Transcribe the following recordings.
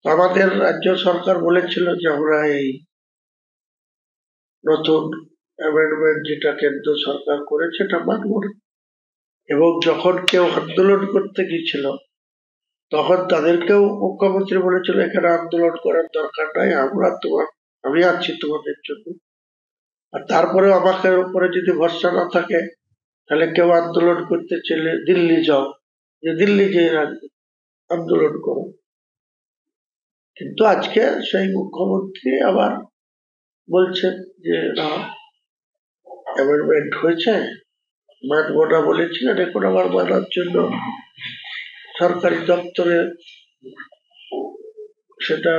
আমাদের রাজ্য সরকার বলেছিল যে আমরা এই নতুন অ্যামেন্ডমেন্ট যেটা কেন্দ্র সরকার করেছে এটা মানব না। এবং যখন কেউ আন্দোলন করতে গিয়েছিল তখন তাদেরকেও মুখ্যমন্ত্রী বলেছিল এখানে আন্দোলন করার দরকার নাই, আমি আছি তোমাদের জন্য। আর তারপরেও আমাকে উপরে যদি ভরসা না থাকে তাহলে কেউ আন্দোলন করতে চাইলে দিল্লি যাও, যে দিল্লি যে আন্দোলন করো। কিন্তু আজকে সেই মুখ্যমন্ত্রী আবার বলছেন যে না, অ্যামেন্ডমেন্ট হয়েছে, মানব না বলেছিলেন, এখন আবার মানার জন্য সরকারি দপ্তরে সেটা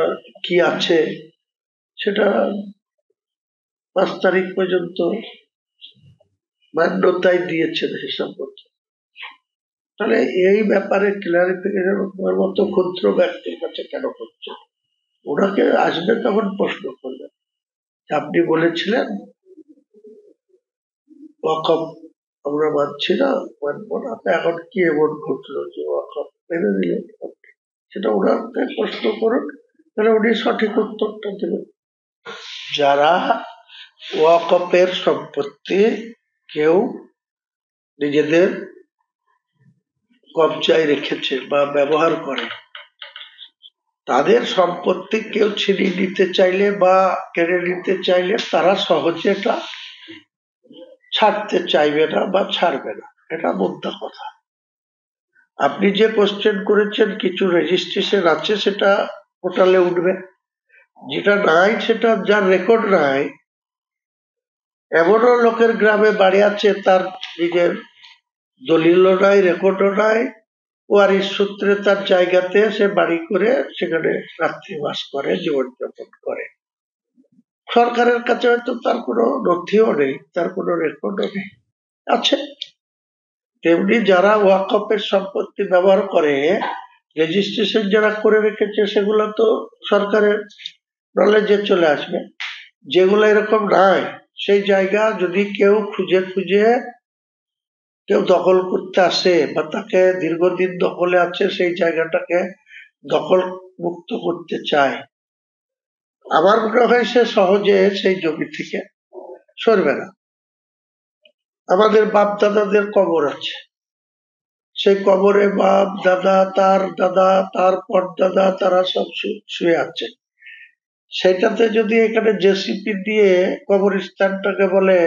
কি আছে সেটা 5 তারিখ পর্যন্ত মান্যতাই দিয়েছেন হিসাব মতো। তাহলে এই ব্যাপারে ক্লারিফিকেশন মতো ক্ষুদ্র ব্যক্তির কাছে কেন করছে? ওনাকে আসবে তখন প্রশ্ন করবেন, আপনি বলেছিলেন ওয়াকফ আমরা মানছি না, মানবো না, এখন কি এমন ঘটলো যে ওয়াকফ মেনে দিলেন? সেটা ওনাকে প্রশ্ন করুন, তাহলে উনি সঠিক উত্তরটা দেবেন। যারা ওয়াকফের সম্পত্তি কেউ নিজেদের কবজায় রেখেছে বা ব্যবহার করে, তাদের সম্পত্তি কেউ ছিনিয়ে নিতে চাইলে বা কেড়ে নিতে চাইলে তারা সহজে এটা ছাড়তে চাইবে না বা ছাড়বে না, এটা মুদ্রা কথা। আপনি যে কোশ্চেন করেছেন কিছু রেজিস্ট্রেশন আছে সেটা পোর্টালে উঠবে, যেটা নাই সেটা যার রেকর্ড নাই, এমনও লোকের গ্রামে বাড়ি আছে তার নিজের দলিলও নাই, রেকর্ডও নাই, ওয়ারিশ সূত্রে তার জায়গাতে সে বাড়ি করে সেখানে রাত্রিবাস করে, জীবনযাপন করে। সরকারের কাছে হয়তো তার কোনো নথিও নেই, তার কোনো রেকর্ডও নেই, আছে। তেমনি যারা ওয়াকফের সম্পত্তি ব্যবহার করে, রেজিস্ট্রেশন যারা করে রেখেছে সেগুলো তো সরকারের নলেজে চলে আসবে। যেগুলো এরকম নাই, সেই জায়গা যদি কেউ খুঁজে খুঁজে কেউ দখল করতে আসে বা তাকে দীর্ঘদিন দখলে আছে সেই জায়গাটাকে দখল মুক্ত করতে চায়, আমার মনে হয় সে সহজে সেই জমি থেকে সরবে না। আমাদের বাপ দাদাদের কবর আছে, সেই কবরে বাপ দাদা তার পরদাদা তারা সব শুয়ে আছে। সেটাতে যদি এখানে জেসিপি দিয়ে কবরস্থানটাকে বলে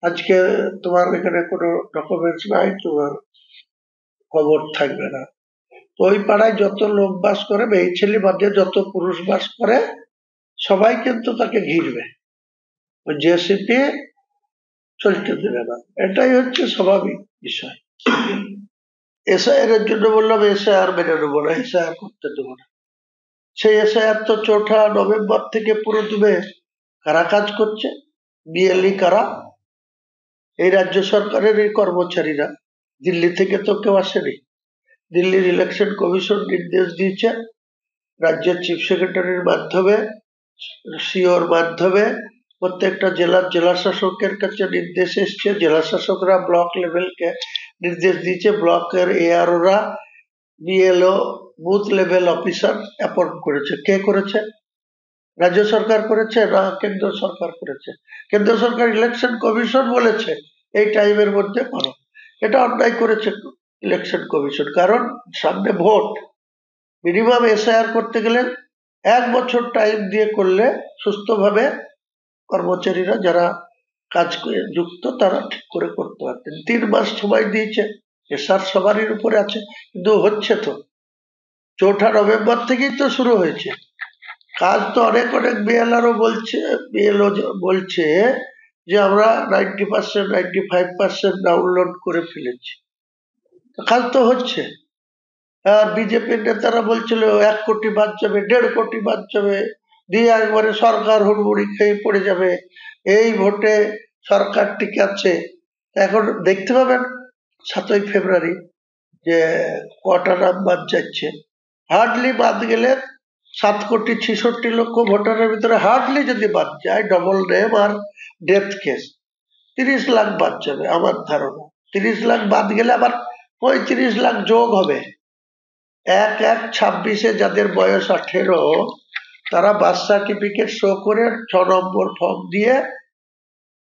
আজকে তোমার এখানে কোনো ডকুমেন্টস নাই, তোমার কবর থাকবে না, তো ওই পাড়ায় যত লোক বাস করে, এই ছেলে বাদে যত পুরুষ বাস করে সবাই কিন্তু তাকে ঘিরবে, ওই জেসিপি চলতে দেবে না। এটাই হচ্ছে স্বাভাবিক বিষয়। এসআইআর এর জন্য বললাম এসআইআর মেনে নেবো না, এসআইআর করতে দেবো না। সেই এসআইআর তো 4ঠা নভেম্বর থেকে পুরো দিবে। কারা কাজ করছে? বিএলই কারা? এই রাজ্য সরকারের এই কর্মচারীরা। দিল্লি থেকে তো কেউ আসেনি। দিল্লির ইলেকশন কমিশন নির্দেশ দিয়েছে রাজ্যের চিফ সেক্রেটারির মাধ্যমে, সিওর মাধ্যমে প্রত্যেকটা জেলার জেলা শাসকের কাছে নির্দেশ এসছে, জেলা শাসকরা ব্লক লেভেলকে নির্দেশ দিয়েছে, ব্লকের এআরওরা BLO booth level officer appoint করেছে। কে করেছে? রাজ্য সরকার করেছে না কেন্দ্র সরকার করেছে? কেন্দ্র সরকার ইলেকশন কমিশন বলেছে এই টাইমের মধ্যে করো। এটা অন্যায় করেছে ইলেকশন কমিশন, কারণ সামনে ভোট। মিনিমাম এসআইআর করতে গেলে 1 বছর টাইম দিয়ে করলে সুস্থভাবে কর্মচারীরা যারা কাজ যুক্ত তারা ঠিক করে করতে পারতেন। 3 মাস সময় দিয়েছে, এসআর সবারই উপরে আছে, কিন্তু হচ্ছে তো 4ঠা নভেম্বর থেকেই তো শুরু হয়েছে কাজ। তো অনেক বিএলআরও বলছে যে আমরা 90% 95% ডাউনলোড করে ফেলেছি, কাজ তো হচ্ছে। আর বিজেপির নেতারা বলছিল 1 কোটি বাদ যাবে, 1.5 কোটি বাদ যাবে, দিয়ে একবারে সরকার হুড়মুড়ি খেয়ে পড়ে যাবে, এই ভোটে সরকার টিকে আছে। এখন দেখতে পাবেন 7ই ফেব্রুয়ারি যে কটা নাম বাদ যাচ্ছে। হার্ডলি বাদ গেলে 7,66,00,000 ভোটারের ভিতরে হার্ডলি যদি বাদ যায়, ডবল নেম আর ডেথ কেস, 30 লাখ বাদ যাবে আমার ধারণা। 30 লাখ বাদ গেলে আবার 35 লাখ যোগ হবে। 1/1/26 যাদের বয়স 18 তারা বার্থ সার্টিফিকেট শো করে 6 নম্বর ফর্ম দিয়ে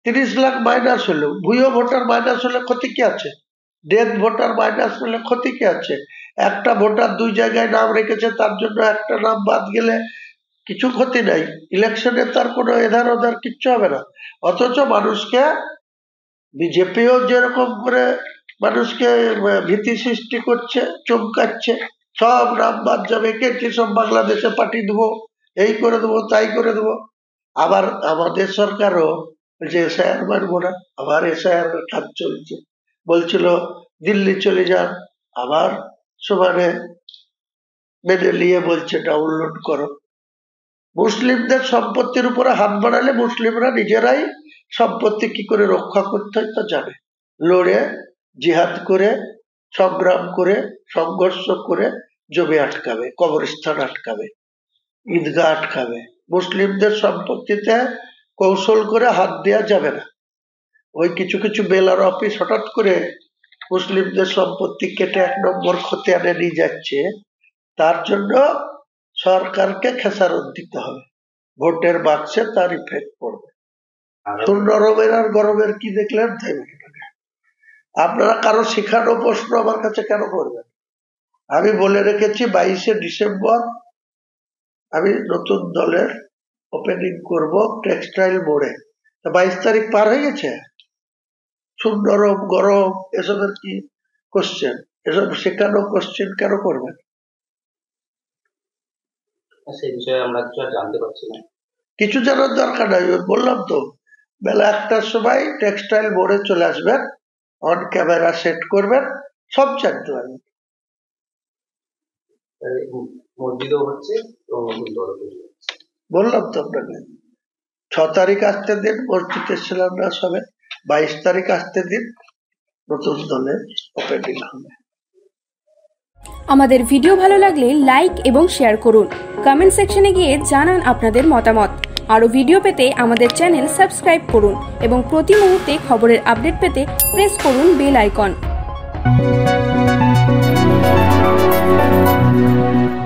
30 লাখ মাইনাস হলো। ভুয়ো ভোটার মাইনাস হলে ক্ষতি কি আছে? ডেথ ভোটার মাইনাস হলে ক্ষতি কি আছে? একটা ভোটার 2 জায়গায় নাম রেখেছে, তার জন্য একটা নাম বাদ গেলে কিছু ক্ষতি নাই। ইলেকশনে তার কোনো এধার ওধার কিচ্ছু হবে না। অথচ মানুষকে বিজেপিও যেরকম করে মানুষকে ভীতি সৃষ্টি করছে, চমকাচ্ছে, সব নাম বাদ যাবে, কেটে সব বাংলাদেশে পাঠিয়ে দেবো, এই করে দেবো, তাই করে দেবো। আবার আমাদের সরকারও যে এসআইআর মানবো না, আবার এসআইআর কাজ চলছে। বলছিল দিল্লি চলে যান, আবার সমানে মেনে নিয়ে বলছে ডাউনলোড করো। মুসলিমদের সম্পত্তির উপরে হাত বাড়ালে মুসলিমরা নিজেরাই সম্পত্তি কি করে রক্ষা করতে হয় তা জানে। লড়ে, জিহাদ করে, সংগ্রাম করে, সংঘর্ষ করে জমি আটকাবে, কবরস্থান আটকাবে, ঈদগাহ আটকাবে। মুসলিমদের সম্পত্তিতে কৌশল করে হাত দেওয়া যাবে না। ওই কিছু কিছু বেলার অফিস হঠাৎ করে মুসলিমদের সম্পত্তি কেটে 1 নম্বর খতিয়ানে নিয়ে যাচ্ছে, তার জন্য সরকারকে খেসারত দিতে হবে। ভোটের বাক্সে তার ইফেক্ট পড়বে। নরমের আর গরমের কি দেখলেন তাই বলি। আপনারা কারো শিখানো প্রশ্ন আমার কাছে কেন করবেন? আমি বলে রেখেছি 22শে ডিসেম্বর আমি নতুন দলের ওপেনিং করব টেক্সটাইল মোড়ে। 22 তারিখ পার হয়ে গেছে। নরম গরম এসবের কি কোশ্চেন? এসব শেখানো কোশ্চেন কেন করবেন? সেই বিষয়ে আমরা কিছু জানতে পারছি না। কিছু জানার দরকার নাই, বললাম তো বেলা 1টার সময় টেক্সটাইল মোড়ে চলে আসবেন, অন ক্যামেরা সেট করবেন, সব জানতে পারবেন। মসজিদও হচ্ছে, বললাম তো আপনাকে 6 তারিখ আসতে দিন, মসজিদের শিলান্যাস হবে। 22 তারিখ আসতে দিন, নতুন দলের ওপেনিং হবে। আমাদের ভিডিও ভালো লাগলে লাইক এবং শেয়ার করুন। কমেন্ট সেকশনে গিয়ে জানান আপনাদের মতামত। আরও ভিডিও পেতে আমাদের চ্যানেল সাবস্ক্রাইব করুন এবং প্রতি মুহূর্তে খবরের আপডেট পেতে প্রেস করুন বেল আইকন।